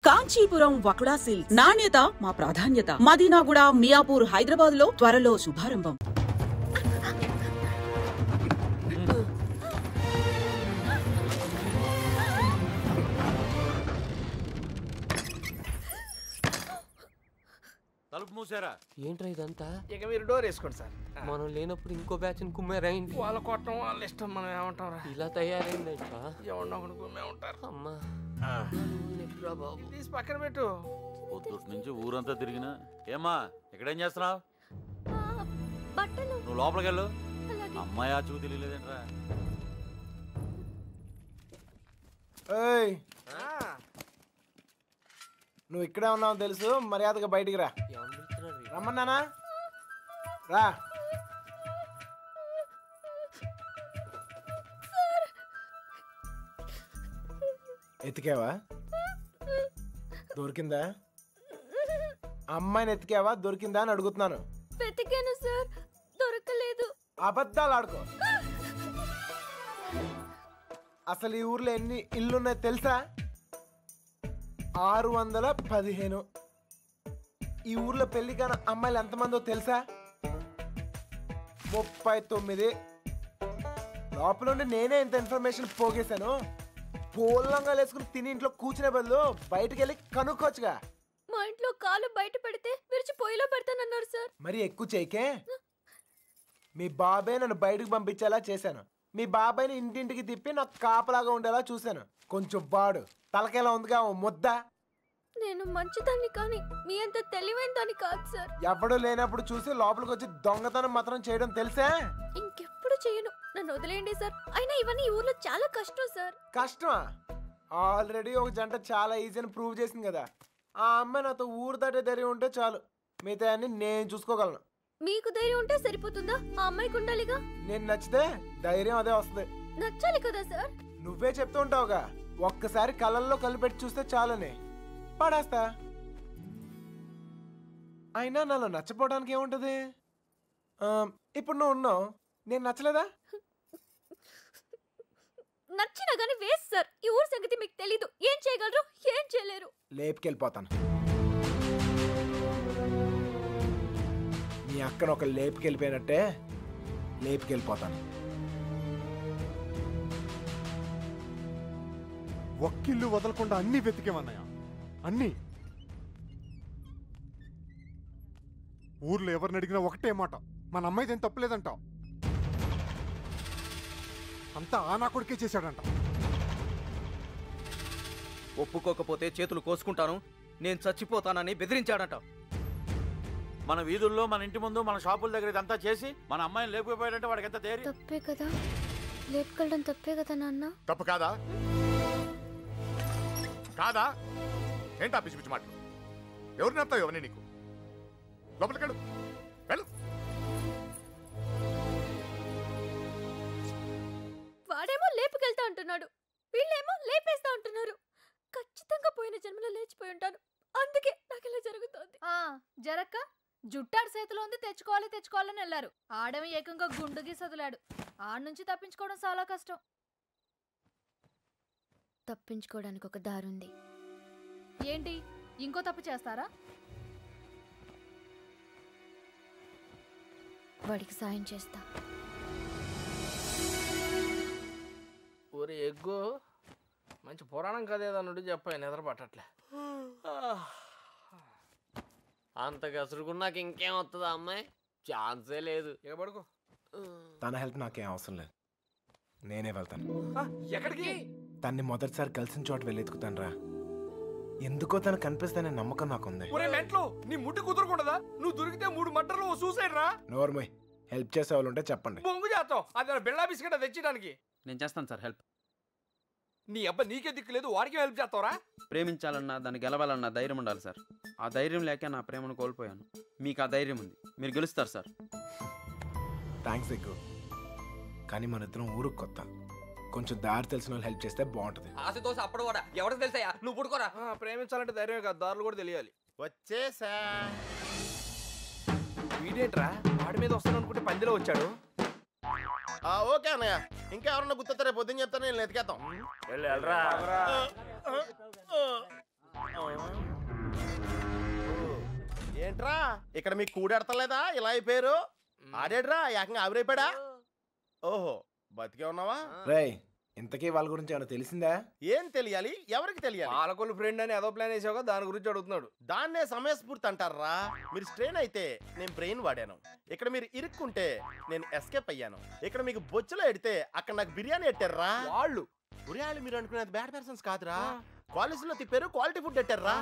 Kanchipuram వకుడా silks నాణ్యత మా ప్రాధాన్యత. మదీనాగూడ, మియాపూర్, హైదరాబాద్ లో త్వరలో శుభారంభం. తలుపు మూసారా? ఏంట్రా ఇదంతా? ఇక మీరు డోర్ వేసుకోండి సార్. మనం లేనప్పుడు ఇంకో బ్యాచ్ కుమ్మేరైంది. వాళ్ళ కొట్టం వాళ్ళ ఇష్టం, మనం ఏమంటాం రా. ఇలా తయారైందంటా? ఎవరినో ఒకటి కుమ్మే ఉంటారు. అమ్మా బాబు తీసి పక్కన పెట్టు. పొద్దుటి నుంచి ఊరంతా తిరిగినా. ఏమ్మా ఇక్కడేం చేస్తున్నావు? నువ్వు లోపలికి వెళ్ళు. అమ్మాయి ఆ చూ తెలియలేదేంట్రా? నువ్వు ఇక్కడే ఉన్నావు తెలుసు, మర్యాదగా బయటికి రా. రమ్మన్నానా? రా. ఎతికావా? దొరికిందా? అమ్మాయిని ఎతికావా? దొరికిందా అని అడుగుతున్నాను. వెతికాను సార్, దొరకలేదు. అబద్ధాలు ఆడుకో. అసలు ఈ ఊర్లో ఎన్ని ఇల్లున్నాయి తెలుసా? 615. ఈ ఊర్లో పెళ్లి కాని అమ్మాయిలు ఎంతమందో తెలుసా? 39. లోపల ఉండి నేనే ఇంత ఇన్ఫర్మేషన్ పోగేశాను. పోలంగా వేసుకుని తిని ఇంట్లో కూర్చునే బదులు బయటకు వెళ్ళి కనుక్కోవచ్చుగా. మా ఇంట్లో కాలు బయట పెడితే విరిచి పొయ్యిలో పెడతానన్నారు సార్. మరి ఎక్కువ చేయకే. మీ బాబాయ్ నన్ను బయటకు పంపించేలా చేశాను. మీ బాబాయ్ని ఇంటింటికి తిప్పి నాకు కాపలాగా ఉండేలా చూశాను. కొంచెం బాడు తలకేలా ఉందిగా ఓ ముద్ద. నేను మంచిదాన్ని కానీ మీ అంత తెలివైన దాన్ని కాదు సార్. ఎవడూ లేనప్పుడు చూసి లోపలికి వచ్చి దొంగతనం మాత్రం చేయడం తెలుసా? ఇంకెప్పుడు చేయను, నన్ను వదిలేయండి సార్. అయినా ఇవన్నీ ఈ ఊర్లో చాలా కష్టం సార్. కష్టమా? ఆల్రెడీ ఒక జంట చాలా ఈజీ అని ప్రూవ్ చేసింది కదా. ఆ అమ్మాయి నాతో ఊరు దాటే ధైర్యం ఉంటే చాలు, మిగతా అన్ని నేను చూసుకోగలను. మీకు ధైర్యం ఉంటే సరిపోతుందా? ఆ అమ్మాయికి ఉండాలిగా. నేను నచ్చితే ధైర్యం అదే వస్తుంది. నచ్చాలి కదా సార్. నువ్వే చెప్తూ ఉంటావుగా, ఒక్కసారి కళ్ళల్లో కళ్ళు పెట్టి చూస్తే చాలని. పడేస్తా. అయినా నాలో నచ్చపోవడానికి ఏముంటది? ఇప్పుడు నువ్వు ఉన్నావు, నేను నచ్చలేదా? నచ్చినా గానీ వేస్ట్ సార్. ఈ ఊరు సంగతి మీకు తెలీదు. ఏం చేయగలరు, ఏం చేయలేరు. లేపుకెళ్ళిపోతాను. నీ అక్కను ఒక లేపుకెళ్ళిపోయినట్టే లేపుకెళ్ళిపోతాను. ఒక్కిల్లు వదలకుండా అన్ని వెతికేమన్నాయా? అన్ని. ఊర్లో ఎవరిని అడిగినా ఒకటే మాట, మన అమ్మాయిదేం తప్పలేదంటావు. అంతా ఆ నా కొడుకే చేశాడంట. ఒప్పుకోకపోతే చేతులు కోసుకుంటాను, నేను చచ్చిపోతానని బెదిరించాడట. మన వీధుల్లో, మన ఇంటి ముందు, మన షాపుల దగ్గర ఇదంతా చేసి మన అమ్మాయిని లేకపోయాడంటే వాడికి ఎంత ధైర్యం? తప్పే కదా, లేపుకెళ్ళడం తప్పే కదా నాన్న. తప్పు కాదా? కాదా? ఏంటా పిచ్చి పిచ్చి మాటలు? ఎవరు నేర్తావు ఎవరిని నీకు? లోపలికెళ్ళు, వెళ్ళు. వాడేమో లేపుకెళ్తా అంటున్నాడు, వీళ్ళేమో లేపేస్తా అంటున్నారు. ఖచ్చితంగా పోయిన జన్మలో లేచిపోయి ఉంటాను, అందుకే నాకు ఇలా జరుగుతోంది. జరక్క జుట్టాడు చేతిలో ఉంది, తెచ్చుకోవాలని వెళ్ళారు. ఆడమి ఏకంగా గుండుకి సదిలాడు. ఆడ నుంచి తప్పించుకోవడం చాలా కష్టం. తప్పించుకోవడానికి ఒక దారుంది. ఏంటి, ఇంకో తప్పు చేస్తారా? వాడికి సాయం చేస్తా. ఊరి ఎగ్గు మంచి పురాణం కదేదా నుండి చెప్పాయి, నిద్ర పట్టట్లే. అంత గసురుకున్నాక ఇంకేం వస్తుందా అమ్మాయి? ఛాన్సే లేదు. ఇక పడుకో. తన హెల్ప్ నాకేం అవసరం లేదు, నేనే వెళ్తాను. ఎక్కడికి? తన్ని మొదటిసారి కలిసిన చోట వెళ్ళి ఎత్తుకుతాను రా. ఎందుకో తను కనిపిస్తానే నమ్మకం నాకుంది. నీ ముట్టి కుదరకూడదా? నువ్వు దొరికితే 3 మటర్లు సూసైడ్ రా. నోర్మోయ్, హెల్ప్ చేసే వాళ్ళు ఉంటే చెప్పండి. బొంగు చేస్తాం, అది బిళ్ళా బిస్కెట్ తెచ్చడానికి. నేను చేస్తాను సార్ హెల్ప్. నీ అబ్బా నీకే దిక్కులేదు, వాడికే హెల్ప్ చేస్తావరా? ప్రేమించాలన్నా, దాన్ని గెలవాలన్నా ధైర్యం ఉండాలి సార్. ఆ ధైర్యం లేక నా ప్రేమను కోల్పోయాను. మీకు ఆ ధైర్యం ఉంది, మీరు గెలుస్తారు సార్. థ్యాంక్స్ ఎక్కువ. కానీ మన ఇద్దరం ఊరుకు కొత్త, కొంచెం దారి తెలిసిన వాళ్ళు హెల్ప్ చేస్తే బాగుంటది. ఆశతో అప్పుడు కూడా ఎవరికి తెలుసా? నువ్వు పుడుకోరా. ప్రేమించాలంటే ధైర్యం కాదు, దారులు కూడా తెలియాలి. వచ్చేసా. వీడేంట్రా వాడి మీద వస్తాను అనుకుంటే పందిలో వచ్చాడు. ఓకే అన్నయ్య, ఇంకా ఎవరన్నా గుర్తొస్తే రేపు పొద్దున్న చెప్తాను, నేను ఎతికేద్దాం. ఏంట్రా ఇక్కడ మీకు కూడెడతలేదా ఇలా అయిపోయారు? ఆడేడ్రా ఏకంగా ఆవిరైపోయాడా? ఓహో బతికే ఉన్నావా? రేయ్ ఇంతకీ వాళ్ళ గురించి ఏమైనా తెలిసిందా? ఏం తెలియాలి? ఎవరికి తెలియాలి? పాలకొల్లు ఫ్రెండ్ అని ఏదో ప్లాన్ వేసావుగా దాని గురించి అడుగుతున్నాడు. దాన్నే సమయస్ఫూర్తి అంటారా? మీరు స్ట్రెయిన్ అయితే నేను బ్రెయిన్ వాడాను. ఇక్కడ మీరు ఇరుక్కుంటే నేను ఎస్కేప్ అయ్యాను. ఇక్కడ మీకు బొచ్చులో ఎడితే అక్కడ నాకు బిర్యానీ ఎట్టారా వాళ్ళు. ఉరియాళ్ళు మీరు అనుకునేది బ్యాడ్ పర్సన్స్ కాదురా, కాలేజీలో తిప్పారు, క్వాలిటీ ఫుడ్ ఎట్టారా.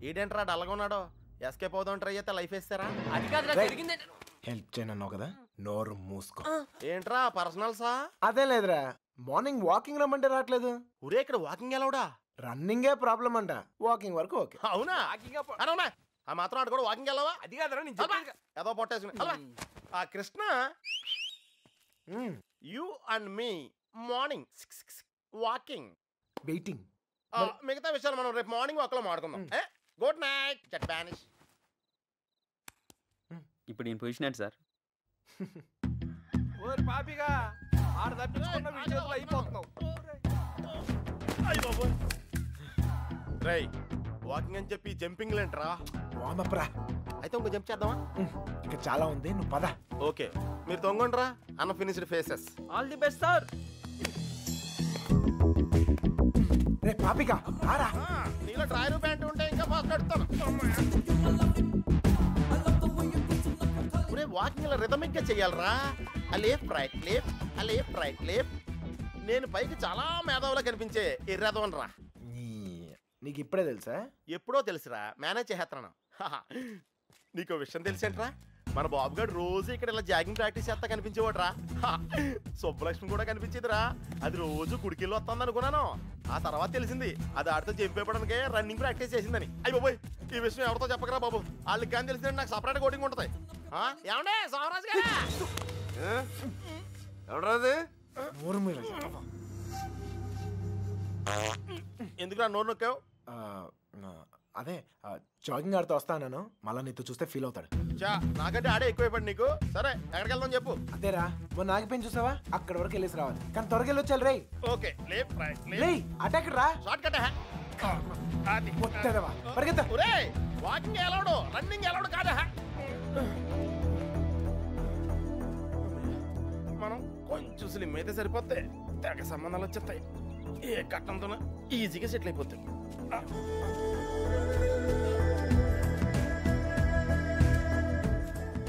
ఏంటంటారా డల్గా ఉన్నాడో? ఎస్కేప్ అవుదాం ట్రై చేస్తే లైఫ్ వేస్తారా? అది కాదురా జరిగింది. హెల్ప్ చేయనన్నావు కదా, నోరు మూసుకో. ఏంట్రా పర్సనల్సా? అదే లేదురా, మార్నింగ్ వాకింగ్ రమ్మంటే రావట్లేదు. ఊరే ఇక్కడ వాకింగ్ ఎలావుడా? రన్నింగే ప్రాబ్లం అంట, వాకింగ్ వరకు ఓకే. అవునా? అవునా ఆ మాత్రం ఆడు కూడా వాకింగ్ వెళ్ళవా? అది కాదురా నేను చెప్పేది. ఏదో పొట్టేసుకుని ఆ Krishna you and me morning walking waiting. మిగతా విషయాలు మనం రేపు మార్నింగ్ వాక్లో మాట్లాడుకుందాం. గుడ్ నైట్ జట్ బానిష్. ఇప్పుడు నేను పొజిషన్ ఏంటి సార్? ఓరి పాపిగా ఆడ తప్పించుకున్న విషయంలో అయిపోతున్నావు. రేయ్ వాకింగ్ అని చెప్పి జంపింగ్ లేంట్రా? వామప్రా. అయితే ఇంకో జంప్ చేద్దామా? ఇక చాలా ఉంది, నువ్వు పద. ఓకే మీరు తొంగండ్రా. Unfinished faces. All the best sir. రే పాపిగా రారా. నీలో డ్రైవర్ ప్యాంట్ ఉంటే ఇంకా ఫాస్ట్ నడుస్తాను. వాకింగ్ ఇలా రిథమిక్ గా చెయ్యాలరా. ఆ లేఫ్ట్ రైట్ లేఫ్ట్, ఆ లేఫ్ట్ రైట్ లేఫ్ట్. నేను పైకి చాలా మేధావులా కనిపించే ఎర్రదవన్ రా. నీకు ఇప్పుడే తెలుసా? ఎప్పుడో తెలుసురా, మేనేజ్ చేస్తున్నాను. నీకు విషయం తెలిసేంట్రా, మన బాబు గారు రోజు ఇక్కడ ఇలా జాగింగ్ ప్రాక్టీస్ చేస్తా కనిపించేవాడు రా. సుబ్బలక్ష్మి కూడా కనిపించేదిరా. అది రోజు గుడికిల్లు వస్తుంది అనుకున్నాను. ఆ తర్వాత తెలిసింది అది ఆడితో చెంపేపడానికే రన్నింగ్ ప్రాక్టీస్ చేసిందని. అయ్యి బాబోయ్ ఈ విషయం ఎవరితో చెప్పకరా బాబు, వాళ్ళకి కానీ తెలిసిందంటే నాకు సపరేట్ కోటింగ్ ఉంటుంది. ఏమండే సోమరాజు గారా? ఎవరాది? ఎందుకు నోరు నొక్కావు? అదే జాగింగ్ ఆడితో వస్తాను, మళ్ళీ నీతో చూస్తే ఫీల్ అవుతాడు. నాకంటే ఆడే ఎక్కువైపోయాడు నీకు. సరే ఎక్కడికి వెళ్దాం చెప్పు. అదేరా మొన్న ఆగిపోయిన చూసావా, అక్కడ వరకు వెళ్ళేసి రావాలి. కానీ త్వరగా వెళ్ళొచ్చాలి. రే ఓకే లేఫ్ట్ రైట్ రేయ్ అటాక్ రా. షార్ట్ కట్ అది వస్తాడవా పరిగెత్తా. ఒరే వాకింగ్ ఎలవడు, రన్నింగ్ ఎలవడు కాదా. మనం కొంచెం స్లిమ్ అయితే సరిపోతే తెగ సంబంధాలు వచ్చేస్తాయి. ఏ కట్టంతో ఈజీగా సెటిల్ అయిపోతాయి.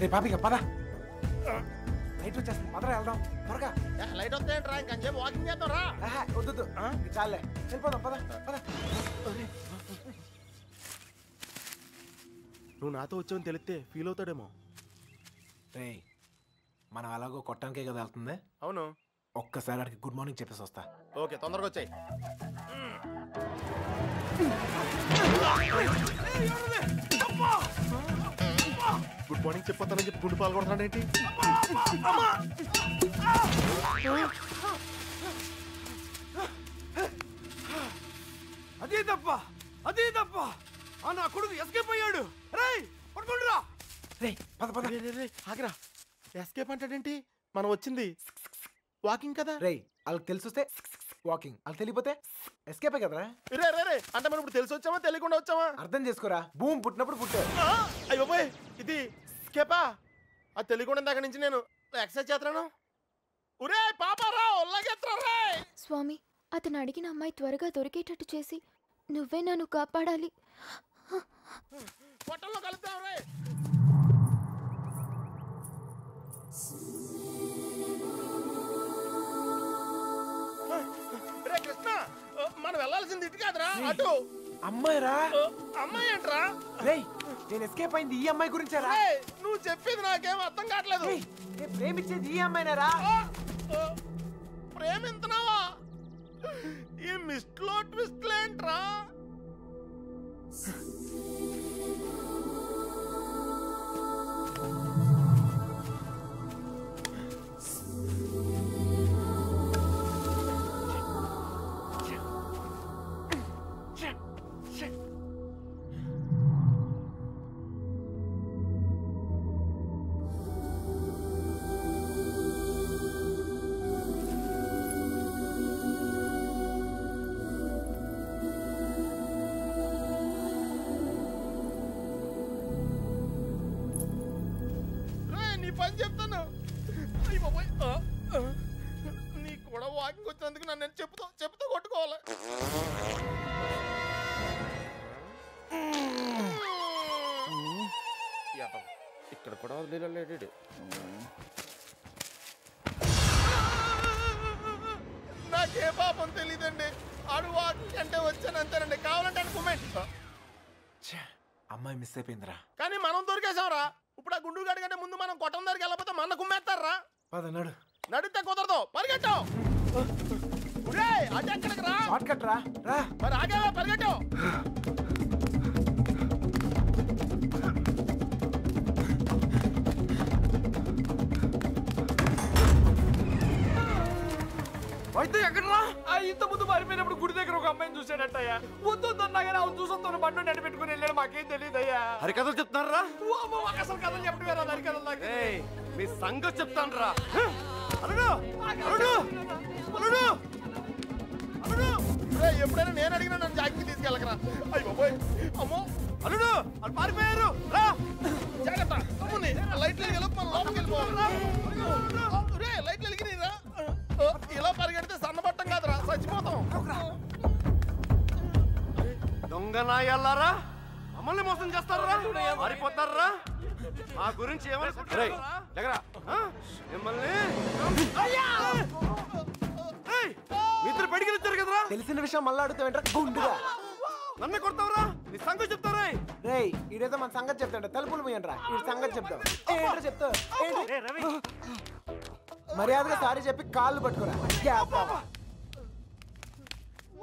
రే పాపిగా పద, లైట్ వచ్చేస్తుంది, పదరా వెళ్దాం త్వరగా. లైట్ వస్తాయంట్రా, ఇంకొంచెం వాకింగ్ చేద్దాం రా. వద్దు చాలే వెళ్ళిపోదాం పద పద. నువ్వు నాతో వచ్చావని తెలిస్తే ఫీల్ అవుతాడేమో. రే మనం అలాగో కొట్టానికే కదా వెళ్తుంది. అవును. ఒక్కసారి అడిగి గుడ్ మార్నింగ్ చెప్పేసి వస్తా. ఓకే తొందరగా వచ్చాయి. గుడ్ మార్నింగ్ చెప్పొస్తానని చెప్పి గుండు పాలు కొడతాడేంటి? అదే తప్ప నా కొడుకు ఎస్కేప్ అయ్యాడు. రేయ్ పడుకోండిరా. రే పద పద. ఆగరా, ఎస్కేప్ అంటాడేంటి? మనం వచ్చింది వాకింగ్ కదా. రే వాళ్ళకి తెలిసి వస్తే వాకింగ్, వాళ్ళకి తెలియపోతే ఎస్కేపే కదరా. రే రే రే అంటే మనం ఇప్పుడు తెలిసి వచ్చామా తెలియకుండా వచ్చామా? అర్థం చేసుకోరా, భూమి పుట్టినప్పుడు పుట్టారు. అయ్యో పోయ్ ఇది స్కేపా? అది తెలియకుండా ఇందాక నుంచి నేను ఎక్సర్సైజ్ చేస్తున్నాను. ఒరే పాపారా ఒళ్ళగెత్తరా. స్వామి అతను అడిగిన అమ్మాయి త్వరగా దొరికేటట్టు చేసి నువ్వే నన్ను కాపాడాలి. పొట్టల్లో కలుద్దాం రే. రే కృష్ణ మనం వెళ్ళాల్సింది ఇటు కాదురా, అటు. అమ్మాయి రా. అమ్మాయి ఏంట్రా? రేయ్ నేను ఎస్కేప్ అయింది ఈ అమ్మాయి గురించారా? నువ్వు చెప్పేది నాకేం అర్థం కావట్లేదు. నేను ప్రేమించేది ఈ అమ్మాయినేరా. ప్రేమింతున్నావా? ఈ మిస్ట్లో ట్విస్ట్ ఏంట్రా? చెప్తాను. అయ్య బాబోయ్. నీకు కూడా వాకింగ్ వచ్చినందుకు నన్ను నేను చెప్పుతూ కొట్టుకోవాలి. ఇక్కడ కూడా వదిలేడు. నాకే పాపం తెలీదండి. ఆడు వాకింగ్ అంటే వచ్చాను అంతేనండి. కావాలంటే అనుకోమేంటి. అమ్మాయి మిస్ అయిపోయిందిరా. కానీ మనం దొరికేసాంరా. ఇప్పుడు ఆ గుండు గడి కంటే ముందు మనం కొట్టం దగ్గరికి వెళ్ళకపోతే మన కుమ్మేస్తారా? పదన్నాడు. నడితే కుదరదు. పరిగెట్టు. అటు ఎక్కడికి రా. షార్ట్ కట్ రా. మరి ఆగేవా? పరిగెట్టు. అయితే ఎక్కడరా? ఇంత ముందు మారిపోయినప్పుడు గుడి దగ్గర ఒక అమ్మాయిని చూసాడట్టయ్యా. వద్దొద్దన్నా కానీ అవును చూసొద్దు బండి నడి పెట్టుకుని వెళ్ళాడు. మాకేం తెలియదయ్యా. హరికథలు చెప్తున్నారా? అసలు కథలు చెప్పడం వేరే హరికథలు నాకు. మీ సంగతి చెప్తాను రా. ఎప్పుడైనా నేను అడిగినా నన్ను జాగ్రత్త తీసుకెళ్ళకరా. అయ్యి బాబోయ్. అమ్మో అల్లుడు వాళ్ళు పారిపోయారు. రా జాగ్రత్త. అమ్ముని లైట్లు వెలిగి మనం లోపలికి వెళ్ళిపోవాలి. లైట్లు వెలిగిరా. ఇలా పరిగెడితే సన్నబట్టం కాదురా, చచ్చిపోతాం. దొంగ నాయల్లారా, మమ్మల్ని మోసం చేస్తారా? మారిపోతారా? మా గురించి ఏమనుకుంటారా? మిమ్మల్ని మీతో బయటికి వచ్చారు కదరా. తెలిసిన విషయం మళ్ళీ అడుగుతావేంట్రా గుండుగా? నన్ను కొడతావరా? నీ సంగతి చెప్తారా? రేయ్ ఇదేదో మన సంగతి చెప్తాడు. తలుపులు పోయండిరా. ఈ సంగతి చెప్తావు. ఏంట్రా చెప్తావు? మర్యాదగా సారీ చెప్పి కాళ్ళు పట్టుకోరా.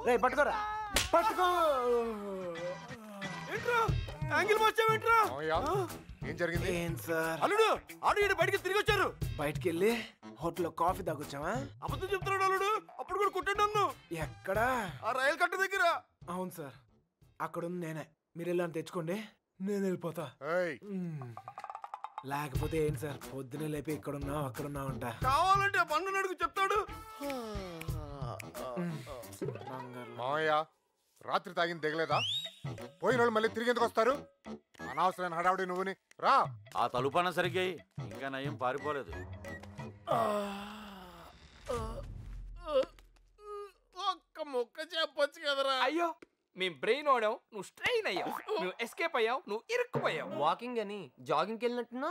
రే పట్టుకోరా. పట్టుకో. ఏంట్రా యాంగిల్ మార్చావేంట్రా? ఏం జరిగింది? ఏం సార్? అల్లుడు ఆడు ఈడు బయటికి తిరిగి వచ్చారు. బయటికి వెళ్ళి హోటల్లో కాఫీ తాగొచ్చావా? అబద్ధం చెప్తున్నాడు అల్లుడు. అప్పుడు కూడా కొట్టాడు నన్ను. ఎక్కడా? ఆ రైలు కట్ట దగ్గర. అవును సార్, అక్కడ ఉంది నేనే. మీరు వెళ్ళని తెచ్చుకోండి, నేను వెళ్ళిపోతా. లేకపోతే ఏంటి సార్, పొద్దునే లేపి ఇక్కడున్నావు అక్కడున్నావు అంట. కావాలంటే బండు నడుగు చెప్తాడు. మావయ్య రాత్రి తాగింది దిగలేదా? పోయిన వాళ్ళు మళ్ళీ తిరిగి ఎందుకు వస్తారు? అనవసరమైన హడావుడి నువ్వుని. రా. ఆ తలుపన సరిగ్గా ఇంకా నయం పారిపోలేదు. ఒక్క ముక్క చెప్పొచ్చు కదరా. అయ్యో మేము బ్రెయిన్ ఓడాం, నువ్వు స్ట్రెయిన్ అయ్యావు. నువ్వు ఎస్కేప్ అయ్యావు, నువ్వు ఇరుక్కుపోయావు. వాకింగ్ అని జాగింగ్కి వెళ్ళినట్టున్నా.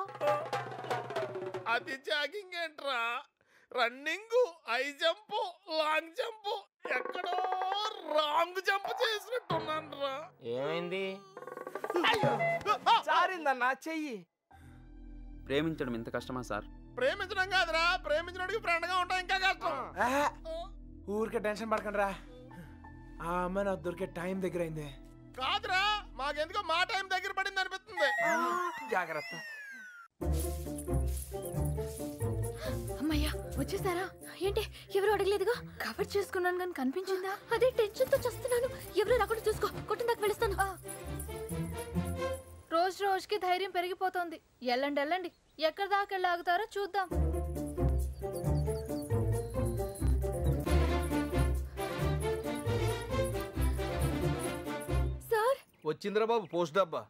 అది జాగింగ్ ఏంట్రా? Running, high jump, long jump, ఎక్కడో రాంగ్ జంప్ చేసినట్టున్నాను రా. ఏమైంది? జారిందన్నా చెయ్యి. ప్రేమించడం ఎంత కష్టమా సార్? ప్రేమించడం కాదురా, ప్రేమించడానికి ఫ్రెండ్ గా ఉంటాం ఇంకా కష్టం. ఊరికే టెన్షన్ పడకండి రా. ఆ అమ్మాయి నాకు దొరికే టైం దగ్గర అయింది. కాదురా, మాకెందుకో మా టైం దగ్గర పడింది అనిపిస్తుంది. జాగ్రత్త. అమ్మయ్యా వచ్చేసారా? ఏంటి ఎవరు అడగలేదుగా? కవర్ చేసుకున్నాను కానీ కనిపించిందా? అదే టెన్షన్ తో చేస్తున్నాను. ఎవరు రాకుండా చూసుకో, కొట్టిన దాకా వెళుస్తాను. రోజు రోజుకి ధైర్యం పెరిగిపోతుంది. వెళ్ళండి వెళ్ళండి, ఎక్కడి దాకా వెళ్ళి ఆగుతారో చూద్దాం. సార్ వచ్చిందిరా బాబు పోస్ట్ డబ్బా.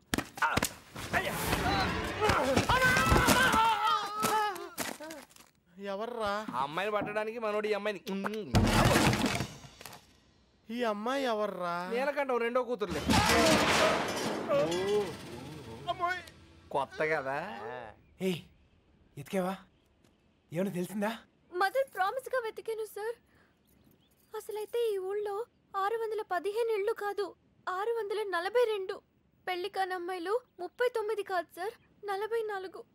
ఎవర్రా? ఆ అమ్మాయిని పట్టడానికి మనోడు ఈ అమ్మాయిని. ఈ అమ్మాయి ఎవర్రా? నేనకంటావు రెండో కూతురులే. కొత్త కదా. ఏయ్ ఎతికేవా? ఏమన్నా తెలిసిందా? మదర్ ప్రామిస్ గా వెతికాను సార్. అసలైతే ఈ ఊళ్ళో 615 ఇళ్ళు కాదు, 642. పెళ్లి కాని అమ్మాయిలు 39 కాదు సార్, 44.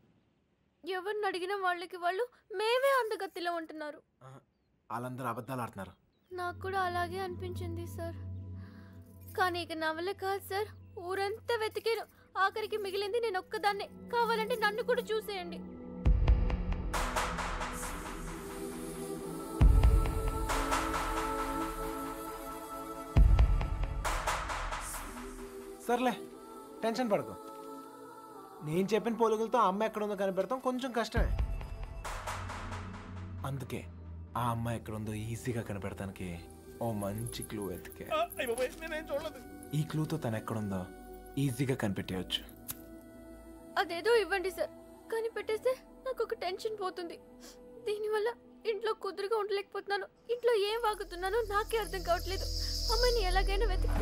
ఎవరిని అడిగిన వాళ్ళకి వాళ్ళు మేమే అందగత్తిలో ఉంటున్నారు. వాళ్ళందరూ అబద్ధాలు ఆడుతున్నారు. నాకు కూడా అలాగే అనిపించింది సార్. కానీ ఇక నవల కాదు సార్, ఊరంతా వెతికాను. ఆఖరికి మిగిలింది నేను ఒక్కదాన్నే. కావాలంటే నన్ను కూడా చూసేయండి. సర్లే టెన్షన్ పడకు. నేను చెప్పిన పోలికలతో ఆ అమ్మాయి ఎక్కడ ఉందో కనిపెడతాం కొంచెం కష్టమే. అందుకే ఆ అమ్మాయి ఎక్కడ ఉందో ఈజీగా కనిపెడతానికి ఓ మంచి క్లూ ఎతికే. ఈ క్లూతో తను ఎక్కడుందో ఈజీగా కనిపెట్టేయచ్చు. అదేదో ఇవ్వండి సార్, కనిపెట్టేస్తే నాకు ఒక టెన్షన్ పోతుంది. దీనివల్ల ఇంట్లో కుదురుగా ఉండలేకపోతున్నాను. ఇంట్లో ఏం వాగుతున్నానో నాకే అర్థం కావట్లేదు. అమ్మని ఎలాగైనా వెతుకు.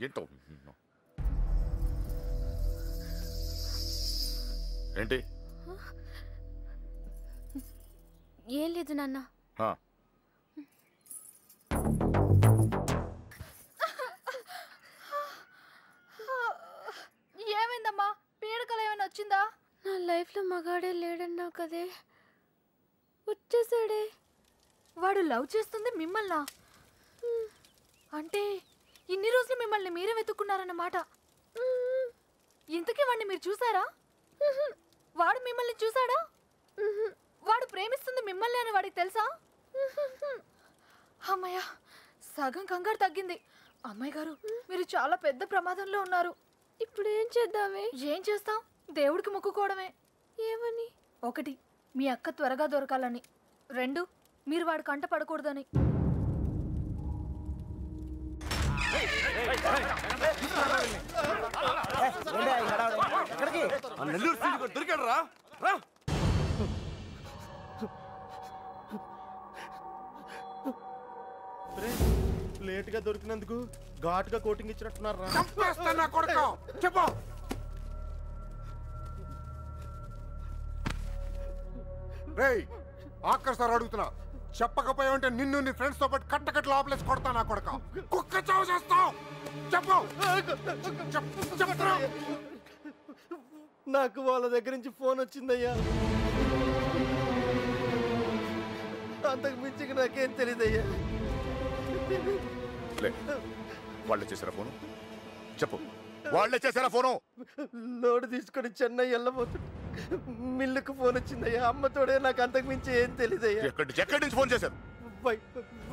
ఏంటో ఏంటి ఏం లేదు నాన్న. ఏమైందమ్మా? పీడకలు ఏమైనా వచ్చిందా? నా లైఫ్లో మగాడే లేడన్నావు కదే, వచ్చేసాడే. వాడు లవ్ చేస్తుంది మిమ్మల్నా? అంటే ఇన్ని రోజులు మిమ్మల్ని మీరే వెతుక్కున్నారన్నమాట. ఇంతకీ వాడిని మీరు చూసారా? వాడు మిమ్మల్ని చూసాడా? వాడు ప్రేమిస్తుంది మిమ్మల్ని అని వాడికి తెలుసా? అమ్మయ్య, సగం కంగారు తగ్గింది. అమ్మాయి గారు, మీరు చాలా పెద్ద ప్రమాదంలో ఉన్నారు. ఇప్పుడు ఏం చేద్దామే? ఏం చేస్తాం? దేవుడికి మొక్కుకోవడమే. ఏమని? 1, మీ అక్క త్వరగా దొరకాలని. 2, మీరు వాడి కంట పడకూడదని. దొరికాడు రా. లేట్ గా దొరికినందుకు ఘాటుగా కోటింగ్ ఇచ్చినట్టున్నారు రా. చెప్పు. రేయ్, ఆఖరి సార్ అడుగుతున్నా, చెప్పకపోయా ఉంటే నిన్ను నీ ఫ్రెండ్స్ తో పాటు కట్టకట్టు లోపలేసి కొడతా నా కొడక. కుక్క చావు చేస్తావు. చెప్పు. నాకు వాళ్ళ దగ్గర నుంచి ఫోన్ వచ్చిందయ్యా. అంతకు మించి నాకేం తెలియదయ్యా. వాళ్ళే చేశారా ఫోను? చెప్పు, వాళ్ళే చేశారా ఫోను? లోడ్ తీసుకొని చెన్నై వెళ్ళబోతుంది. మిల్లుకు ఫోన్ వచ్చిందయ్యా. అమ్మతోడే నాకు అంతకు మించి ఏం తెలియదయ్యా. ఎక్కడి నుంచి ఫోన్ చేశారు?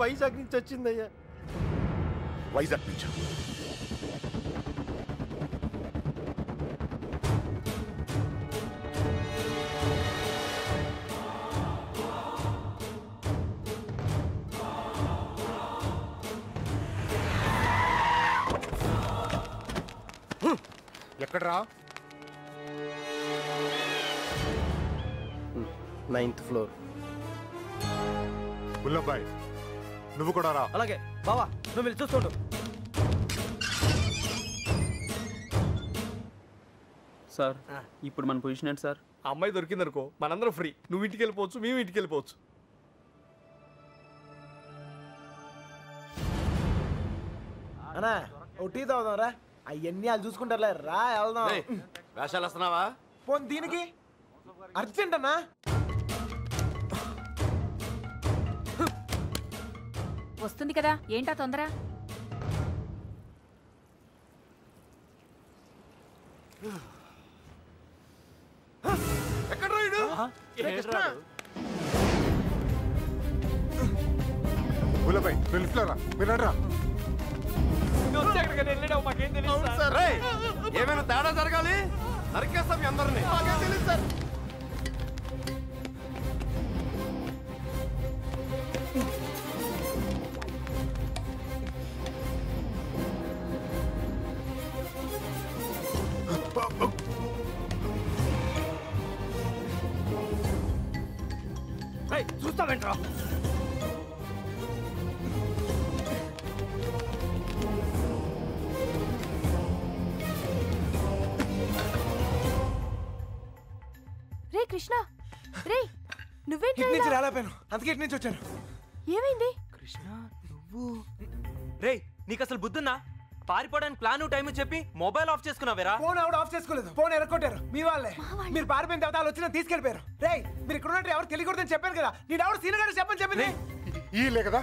వైజాగ్ నుంచి వచ్చిందయ్యా. వైజాగ్ నుంచి? ఎక్కడరా? 9th floor. బుల్లబ్బాయ్, నువ్వు కూడా రా. అలాగే బావా, నువ్వు వెళ్ళి చూస్తుండు. సార్, ఇప్పుడు మన పొజిషన్ ఏంటి సార్? అమ్మాయి దొరికిందనుకో మనందరం ఫ్రీ. నువ్వు ఇంటికి వెళ్ళిపోవచ్చు, మేము ఇంటికి వెళ్ళిపోవచ్చు. అన్నా ఓ టీ తాగుదాం రా. అవన్నీ వాళ్ళు చూసుకుంటారులే, రా వెళ్దాం. వేషాలు వస్తున్నావా? పోనీ దీనికి అర్జెంట్ అన్నా. వస్తుంది కదా, ఏంటా తొందర? ఎక్కడ రాయుడు? బుల్లబ్బాయ్, నువ్వు లిఫ్ట్లో రా. మీరు రా. ఏమైనా తేడా జరగాలి, నరికేస్తాం మీ అందరినీ. తెలియదు సార్. చూస్తావేంట్రా? రే కృష్ణ, రే నువ్వేంటి? ఇటు నుంచి రాలేపోయాను, అందుకే ఇటు నుంచి వచ్చాను. ఏమైంది? కృష్ణ, నువ్వు రే, నీకు అసలు బుద్ధున్నా? పారిపోవడానికి ప్లాన్ టైం చెప్పి మొబైల్ ఆఫ్ చేసుకున్నావేరా? ఫోన్ ఆవిడ ఆఫ్ చేసుకోలేదు, ఫోన్ ఎరగొట్టారు మీ వాళ్ళే. మీరు పారిపోయిన తర్వాత వాళ్ళు వచ్చిన తీసుకెళ్ళిపోయారు. రేయ్, మీరు ఇక్కడ ఉన్నట్టు ఎవరు తెలియకూడదని చెప్పాను కదా. నేను ఎవరు సీనియర్ గారు చెప్పని చెప్పింది. ఈ కదా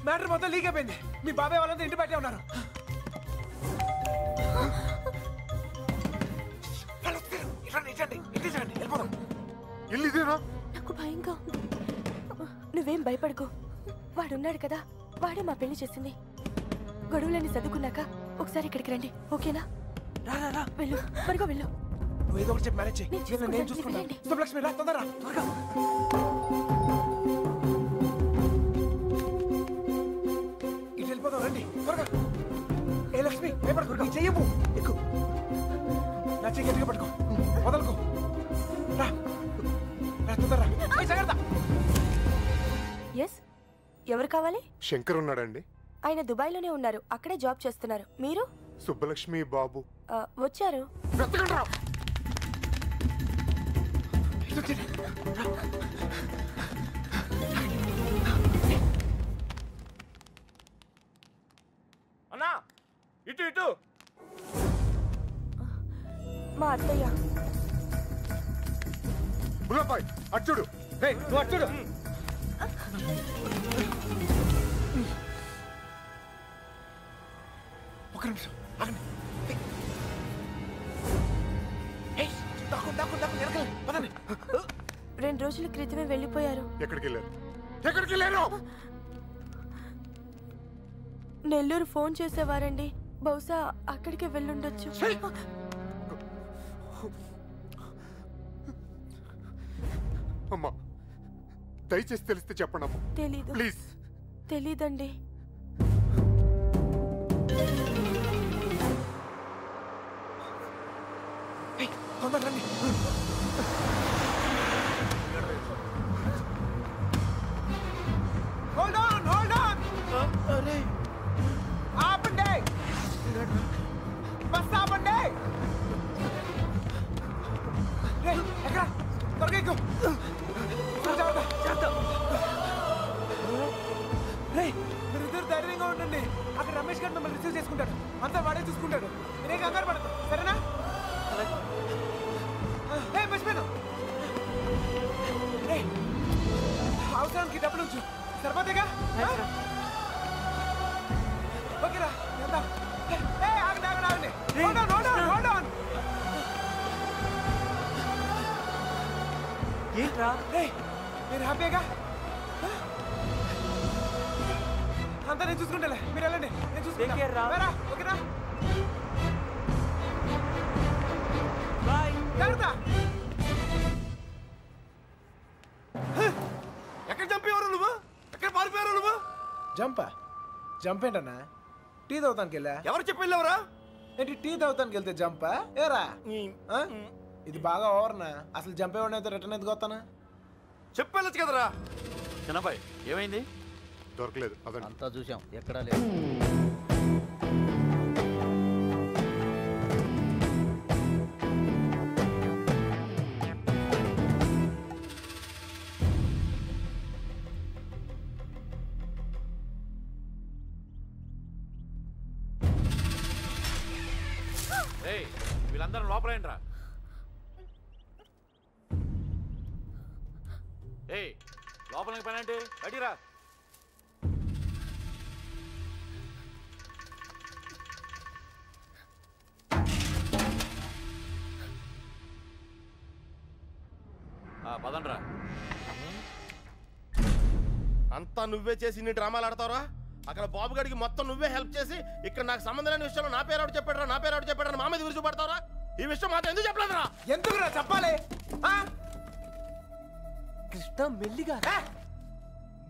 మ్యాటర్ మొత్తం లీక్ అయిపోయింది. మీ బాబాయ్ వాళ్ళంతా ఇంటి బయటే ఉన్నారు. వెళ్ళిపోదాం. ఇల్లు ఇదేనా? నాకు భయంగా ఉంది. నువ్వేం భయపడకు, వాడున్నాడు కదా, వాడే మా పెళ్లి చేసింది. గొడవలన్నీ చదువుకున్నాక ఒకసారి ఇక్కడికి రండి, ఓకేనా? వెళ్ళు, త్వరగా వెళ్ళు. నువ్వు ఏదో ఒకటి చెప్పి మేనేజ్ చేయి. నేను చూసుకుంటాను. శుభలక్ష్మి రా, తొందరగా త్వరగా. ఇటు వెళ్ళిపోదాం, రండి త్వరగా. ఏ లక్ష్మి భయపడకు, నీ చెయ్యము ఎక్కు. నా చెయ్యి గట్టిగా పట్టుకో, వదలకు. రా రా, తొందరగా రా. జాగ్రత్త. ఎస్, ఎవరు కావాలి? శంకర్ ఉన్నాడండి? ఆయన దుబాయ్లోనే ఉన్నారు, అక్కడే జాబ్ చేస్తున్నారు. మీరు? సుబ్బలక్ష్మి బాబు వచ్చారు. అన్నా ఇటు ఇటు. మా అత్తయ్య. బుల్లబాయ్ అచ్చుడు. నువ్వు అచ్చుడు. ఒక నిమిషం ఆగండి. దాక్కు దాక్కు దాక్కు వెనకాల పదండి. 2 రోజుల క్రితమే వెళ్ళిపోయారు. ఎక్కడికి వెళ్ళారు? ఎక్కడికి వెళ్ళారు? నెల్లూరు ఫోన్ చేసేవారండి, బహుశా అక్కడికే వెళ్ళుండొచ్చు. అమ్మా దయచేసి తెలిస్తే చెప్పండి అమ్మా. తెలీదు. ప్లీజ్. తెలీదండి. తొందరగా రండి. Hold on, hold on. ఆపండి, బస్ ఆపండి. ఎక్కడ త్వరగా ఎక్కు. మీరిద్దరు ధైర్యంగా ఉండండి. అక్కడ రమేష్ గారు మిమ్మల్ని రిసీవ్ చేసుకుంటాడు, అంతా వాడే చూసుకుంటాడు. మీరే కంగారు పడదు, సరేనా? మర్చిపోయాను. అవసరానికి డబ్బులు ఉంచు, సరిపోతేగా? ఓకేరా, వెళ్దాం. ఆగండి ఆగండి ఆగండి. Hold on, hold on, hold on. ఏంట్రా? మీరు హ్యాపీగా? అంతా నేను చూసుకుంటాలే, మీరు వెళ్ళండి, నేను చూసుకుంటా. ఓకేనా? బాయ్, జాగ్రత్త. ఎక్కడ చంపేవారు నువ్వు? ఎక్కడ పారిపోయారు నువ్వు? జంప్ ఏంటన్నా? టీ తాగుతానికి వెళ్ళా. ఎవరు చెప్పి వెళ్ళావరా? ఏంటి టీ తాగుతానికి వెళ్తే జంపా? ఏరా ఇది బాగా ఓవర్నా? అసలు జంపేవాడిని అయితే రిటర్న్ ఎందుకు వస్తానా? చెప్పెళ్ళచ్చు కదరా. చిన్నబాయ్ ఏమైంది? దొరకలేదు, అంతా చూసాం, ఎక్కడా లేదు. వీళ్ళందరూ లోపలేంట్రా. లోపలికి పని అంటే బయటిరా. పదండ్రా. అంతా నువ్వే చేసి ఇన్ని డ్రామాలు ఆడతావరా? అక్కడ బాబు గడికి మొత్తం నువ్వే హెల్ప్ చేసి ఇక్కడ నాకు సంబంధం లేని విషయంలో నా పేరు చెప్పాడరా, నా పేరు చెప్పాడని మా మీద విరుచు పడతావరా? ఈ విషయం మాత్రం ఎందుకు చెప్పలేదురా? ఎందుకురా చెప్పాలి? కృష్ణ మెల్లిగా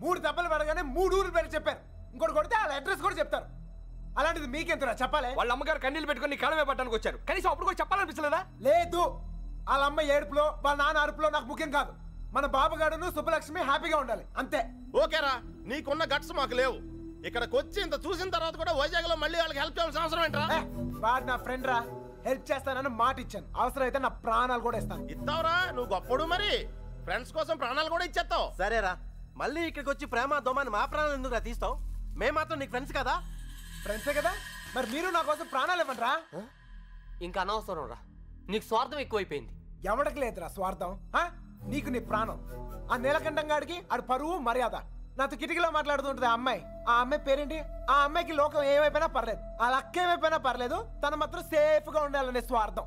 3 దెబ్బలు పడగానే 3 ఊర్లు పేరు చెప్పారు. ఇంకోటి కొడితే వాళ్ళ అడ్రస్ కూడా చెప్తారు. అలాంటిది మీకెంతరా చెప్పాలి? వాళ్ళ అమ్మగారు కన్నీళ్ళు పెట్టుకుని కాలమే పట్టడానికి వచ్చారు, కనీసం అప్పుడు కూడా చెప్పాలనిపించలేదా? లేదు, వాళ్ళ అమ్మ ఏడుపులో వాళ్ళ నాన్న అరుపులో నాకు ముఖ్యం కాదు. మన బాబుగాడును సుబ్బలక్ష్మి హ్యాపీగా ఉండాలి, అంతే. ఓకేరా, నీకున్న గట్స్ మాకు లేవు. ఇక్కడికి వచ్చి ఇంత చూసిన తర్వాత కూడా వైజాగ్ లో మళ్ళీ వాళ్ళకి హెల్ప్ చేయాల్సిన అవసరం ఏంట్రా? వాడు నా ఫ్రెండ్ రా, హెల్ప్ చేస్తానని మాట ఇచ్చాను. అవసరం అయితే నా ప్రాణాలు కూడా ఇస్తాను. ఇస్తావురా, నువ్వు గొప్పడు. మరి ఫ్రెండ్స్ కోసం ప్రాణాలు కూడా ఇచ్చేస్తావు. సరేరా, మళ్ళీ ఇక్కడికి వచ్చి ప్రేమ దోమని మా ప్రాణాలు ఎందుకు రా తీస్తావు? మేము మాత్రం నీకు ఫ్రెండ్స్ కదా? ఫ్రెండ్సే కదా, మరి మీరు నా కోసం ప్రాణాలు ఇవ్వండి రా. ఇంకా అనవసరం రా, నీకు స్వార్థం ఎక్కువైపోయింది. ఎవడికి లేదురా స్వార్థం. నీకు నీ ప్రాణం. ఆ నీలకంఠం గాడికి ఆడు పరువు మర్యాద. నాతో కిటికీలో మాట్లాడుతుంటది ఆ అమ్మాయి. ఆ అమ్మాయి పేరేంటి? ఆ అమ్మాయికి లోకం ఏమైపోయినా పర్లేదు, ఆ లక్క ఏమైపోయినా పర్లేదు, తను మాత్రం సేఫ్ గా ఉండాలనే స్వార్థం.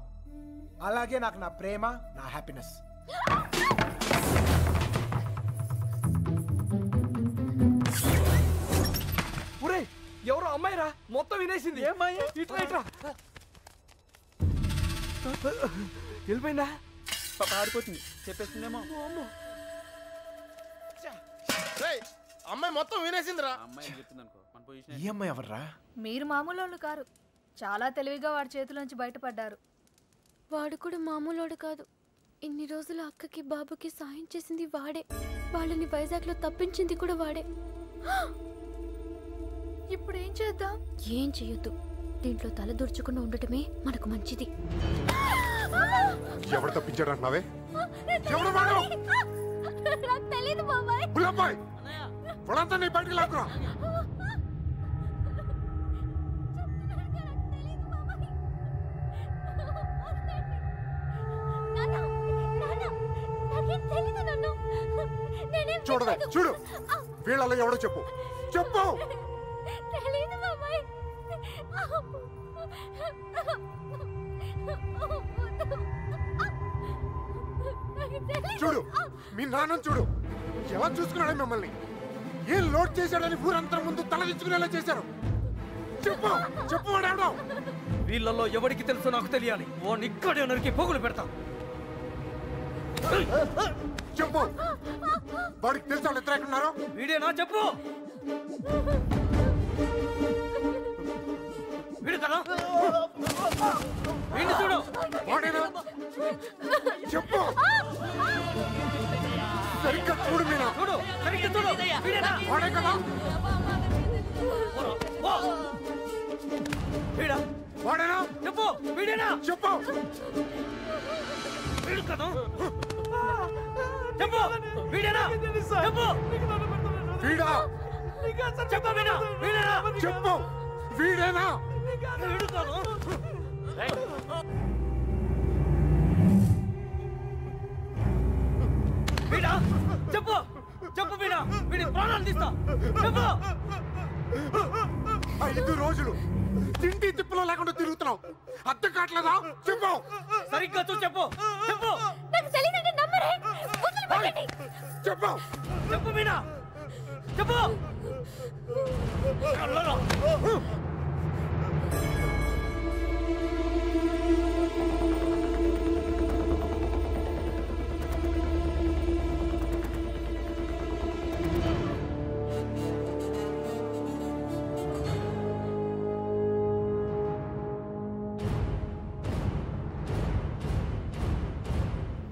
అలాగే నాకు నా ప్రేమ, నా హ్యాపీనెస్. ఒరే ఎవరో అమ్మాయిరా, మొత్తం వినేసింది. ఏమ్మాయి? ఇట్లా ఇట్లా వెళ్ళిపోయిందా? పారిపోతుంది. చెప్పేస్తుందేమో. అమ్మాయి మొత్తం వినేసిందిరా. అమ్మాయి చెప్తుందనుకో మన పొజిషన్. ఈ అమ్మాయి ఎవర్రా? మీరు మామూలు వాళ్ళు కారు. చాలా తెలివిగా వాడి చేతిలోంచి బయటపడ్డారు. వాడు కూడా మామూలోడు కాదు. ఇన్ని రోజులు అక్కకి బాబుకి సాయం చేసింది వాడే. వాళ్ళని వైజాగ్లో తప్పించింది కూడా వాడే. ఇప్పుడు ఏం చేద్దాం? ఏం చెయ్యొద్దు. దీంట్లో తల దూర్చకుండా ఉండటమే మనకు మంచిది. ఎవరు తప్పించాడు అంటున్నావే? ఎవరు వాడు? నాకు తెలీదు బాబాయ్. బుల్లబ్బాయ్, వాళ్ళంతా నీ బయటికి లాక్కురా. చూడవే, చూడు, వీళ్ళలో ఎవడో చెప్పు, చెప్పు. తెలీదు బాబాయ్. చూడు, మీ నాన్న చూడు ఎలా చూసుకున్నాడు మిమ్మల్ని. ఏం లోడ్ చేశాడని ఊరంతా ముందు తలదించుకునేలా చేశారు. చెప్పు, చెప్పు వాడేవడో. వీళ్ళల్లో ఎవరికి తెలుసో నాకు తెలియాలి. ఓ నిక్కడే నరికి పోగులు పెడతా. చెప్పు, వాడికి తెలుసా వాళ్ళు ఇద్దరు ఎక్కడున్నారో? వీడేనా? చెప్పు. వీడు కదా? వీడిని చూడు. వాడేనా? చెప్పు, సరిగ్గా చూడు మీనా. చూడు, సరిగ్గా చూడు. వీడేనా? వాడే కదా? వీడా? వాడేనా? చెప్పు. వీడేనా? చెప్పు. వీడు కదా? చెప్పు. వీడేనా? చెప్పు. వీడా? చెప్పు వీడా? వీడేనా? చెప్పు. వీడేనా? వీడు కదా? వీడా? చెప్పు. చెప్పు వీడా? వీడి ప్రాణాలు తీస్తా. చెప్పు. 5 రోజులు తిండి తిప్పులో లేకుండా తిరుగుతున్నావు. అర్థం కావట్లేదా? చెప్పు. సరిగ్గా చూసి చెప్పు. చెప్పు. నాకు తెలియదంటే నమ్మరే. వదిలిపెట్టండి. చెప్పు. చెప్పు మీనా. చెప్పు.